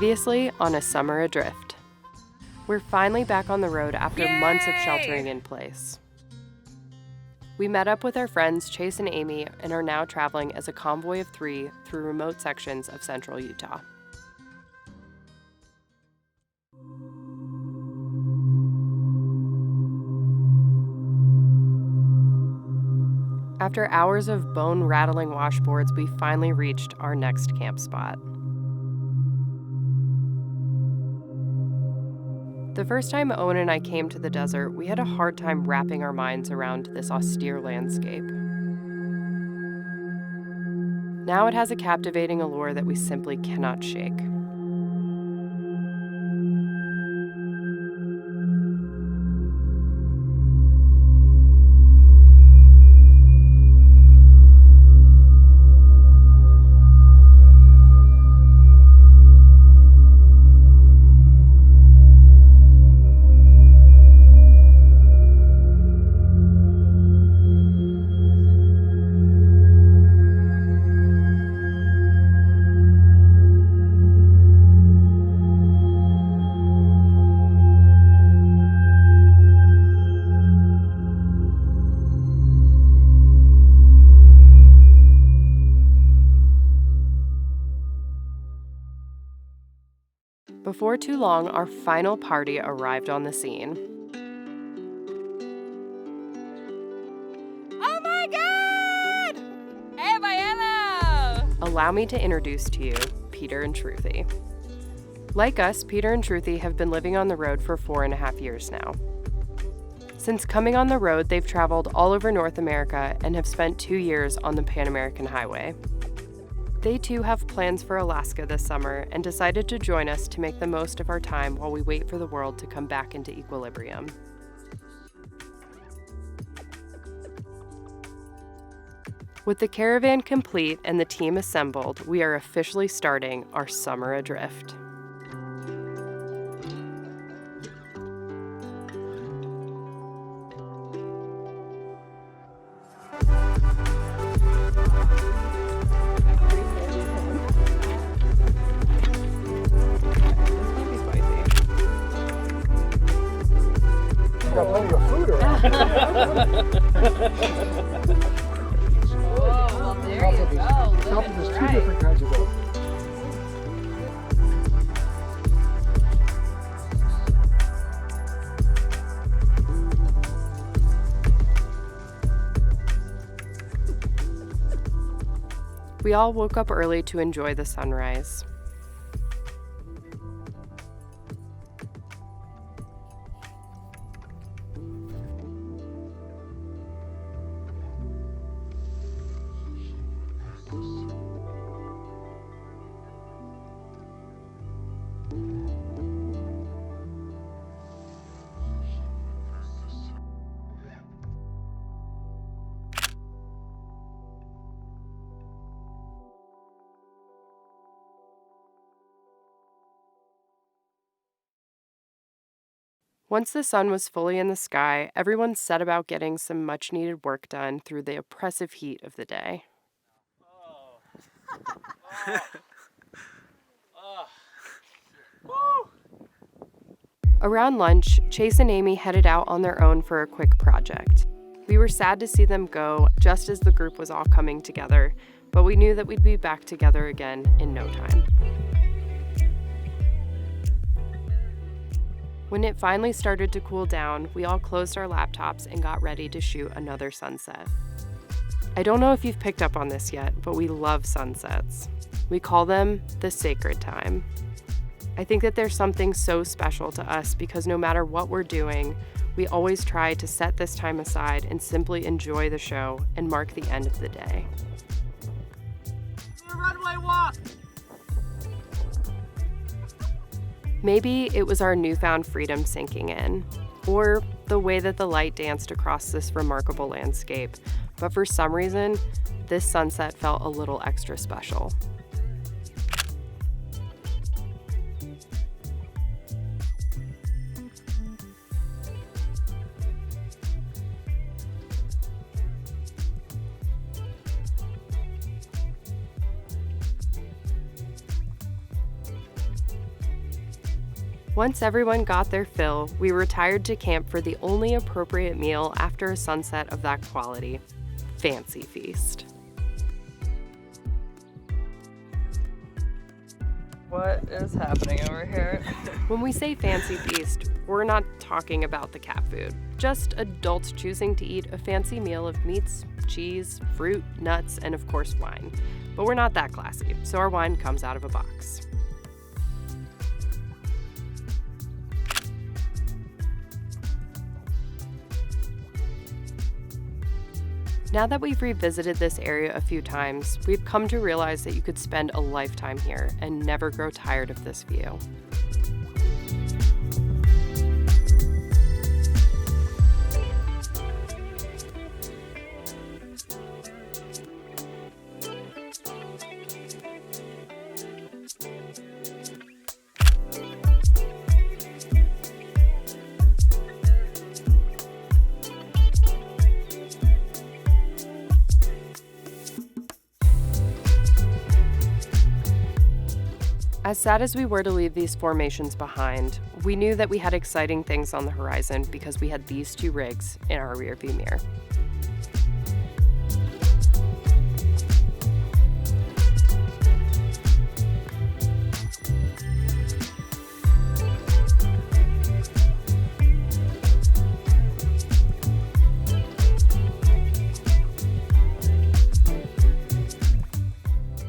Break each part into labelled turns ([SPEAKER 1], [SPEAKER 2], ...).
[SPEAKER 1] Previously on A Summer Adrift. We're finally back on the road after months of sheltering in place. We met up with our friends Chase and Amy and are now traveling as a convoy of 3 through remote sections of central Utah. After hours of bone-rattling washboards, we finally reached our next camp spot. The first time Owen and I came to the desert, we had a hard time wrapping our minds around this austere landscape. Now it has a captivating allure that we simply cannot shake. Before too long, our final party arrived on the scene.
[SPEAKER 2] Oh my God! Hey, Vienna!
[SPEAKER 1] Allow me to introduce to you Peter and Truthy. Like us, Peter and Truthy have been living on the road for 4.5 years now. Since coming on the road, they've traveled all over North America and have spent 2 years on the Pan American Highway. They too have plans for Alaska this summer and decided to join us to make the most of our time while we wait for the world to come back into equilibrium. With the caravan complete and the team assembled, we are officially starting our summer adrift.
[SPEAKER 3] Got plenty of food around.
[SPEAKER 2] Whoa, well, there you go.
[SPEAKER 3] There's
[SPEAKER 2] Living
[SPEAKER 3] two
[SPEAKER 2] right.
[SPEAKER 3] different kinds of oak.
[SPEAKER 1] We all woke up early to enjoy the sunrise. Once the sun was fully in the sky, everyone set about getting some much-needed work done through the oppressive heat of the day. Around lunch, Chase and Amy headed out on their own for a quick project. We were sad to see them go just as the group was all coming together, but we knew that we'd be back together again in no time. When it finally started to cool down, we all closed our laptops and got ready to shoot another sunset. I don't know if you've picked up on this yet, but we love sunsets. We call them the sacred time. I think that there's something so special to us because no matter what we're doing, we always try to set this time aside and simply enjoy the show and mark the end of the day.
[SPEAKER 2] Runway walk!
[SPEAKER 1] Maybe it was our newfound freedom sinking in, or the way that the light danced across this remarkable landscape, but for some reason, this sunset felt a little extra special. Once everyone got their fill, we retired to camp for the only appropriate meal after a sunset of that quality: Fancy Feast.
[SPEAKER 2] What is happening over here?
[SPEAKER 1] When we say Fancy Feast, we're not talking about the cat food. Just adults choosing to eat a fancy meal of meats, cheese, fruit, nuts, and of course wine. But we're not that classy, so our wine comes out of a box. Now that we've revisited this area a few times, we've come to realize that you could spend a lifetime here and never grow tired of this view. As sad as we were to leave these formations behind, we knew that we had exciting things on the horizon because we had these two rigs in our rearview mirror.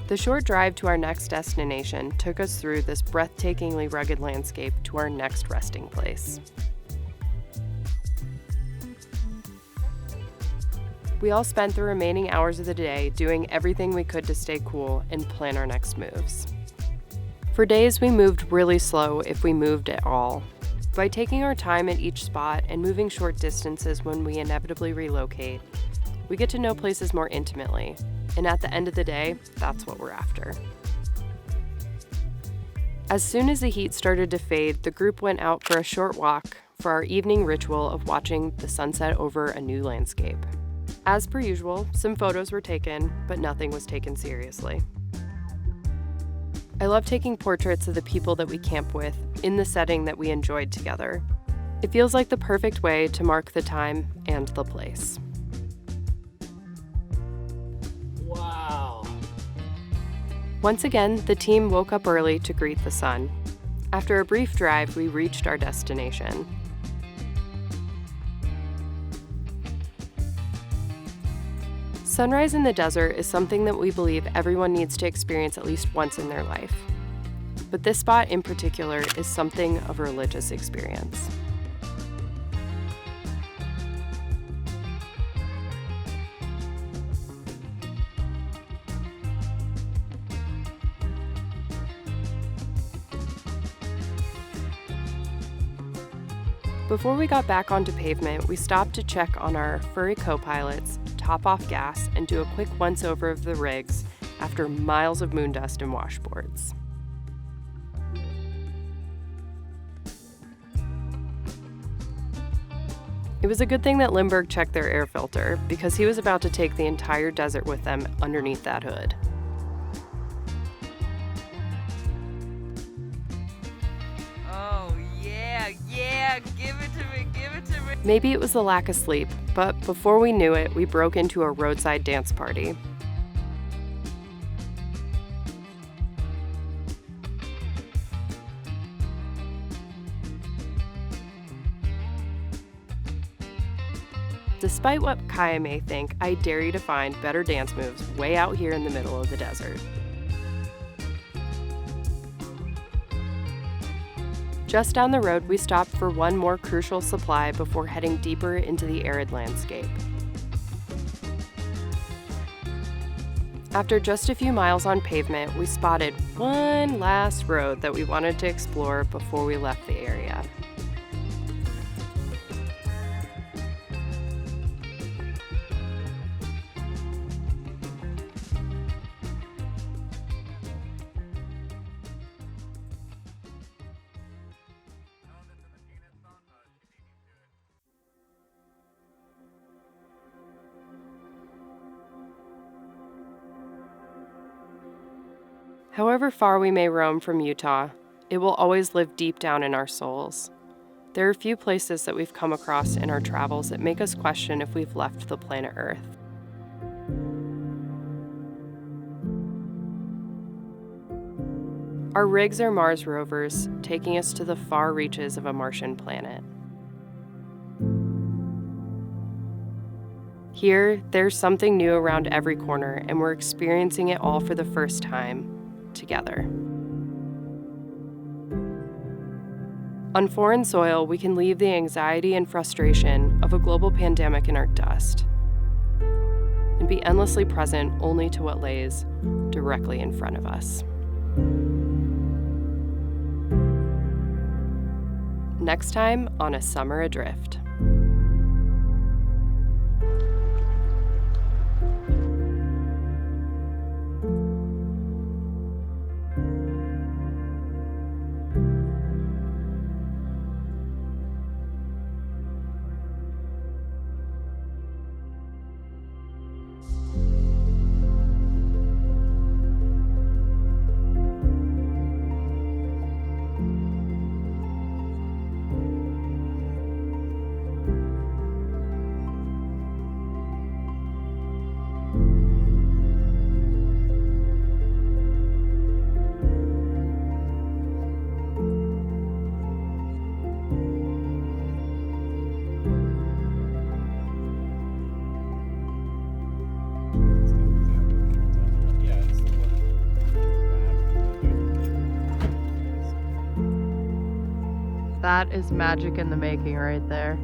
[SPEAKER 1] The short drive to our next destination took us through this breathtakingly rugged landscape to our next resting place. We all spent the remaining hours of the day doing everything we could to stay cool and plan our next moves. For days, we moved really slow if we moved at all. By taking our time at each spot and moving short distances when we inevitably relocate, we get to know places more intimately. And at the end of the day, that's what we're after. As soon as the heat started to fade, the group went out for a short walk for our evening ritual of watching the sunset over a new landscape. As per usual, some photos were taken, but nothing was taken seriously. I love taking portraits of the people that we camp with in the setting that we enjoyed together. It feels like the perfect way to mark the time and the place.
[SPEAKER 3] Wow.
[SPEAKER 1] Once again, the team woke up early to greet the sun. After a brief drive, we reached our destination. Sunrise in the desert is something that we believe everyone needs to experience at least once in their life. But this spot in particular is something of a religious experience. Before we got back onto pavement, we stopped to check on our furry co-pilots, top off gas, and do a quick once-over of the rigs after miles of moon dust and washboards. It was a good thing that Lindbergh checked their air filter, because he was about to take the entire desert with them underneath that hood. Maybe it was the lack of sleep, but before we knew it, we broke into a roadside dance party. Despite what Kaya may think, I dare you to find better dance moves way out here in the middle of the desert. Just down the road, we stopped for one more crucial supply before heading deeper into the arid landscape. After just a few miles on pavement, we spotted one last road that we wanted to explore before we left the area. However far we may roam from Utah, It will always live deep down in our souls. There are few places that we've come across in our travels that make us question if we've left the planet Earth. Our rigs are Mars rovers, taking us to the far reaches of a Martian planet. Here, there's something new around every corner, and we're experiencing it all for the first time, together. On foreign soil, we can leave the anxiety and frustration of a global pandemic in our dust and be endlessly present only to what lays directly in front of us. Next time on A Summer Adrift.
[SPEAKER 2] That is magic in the making right there.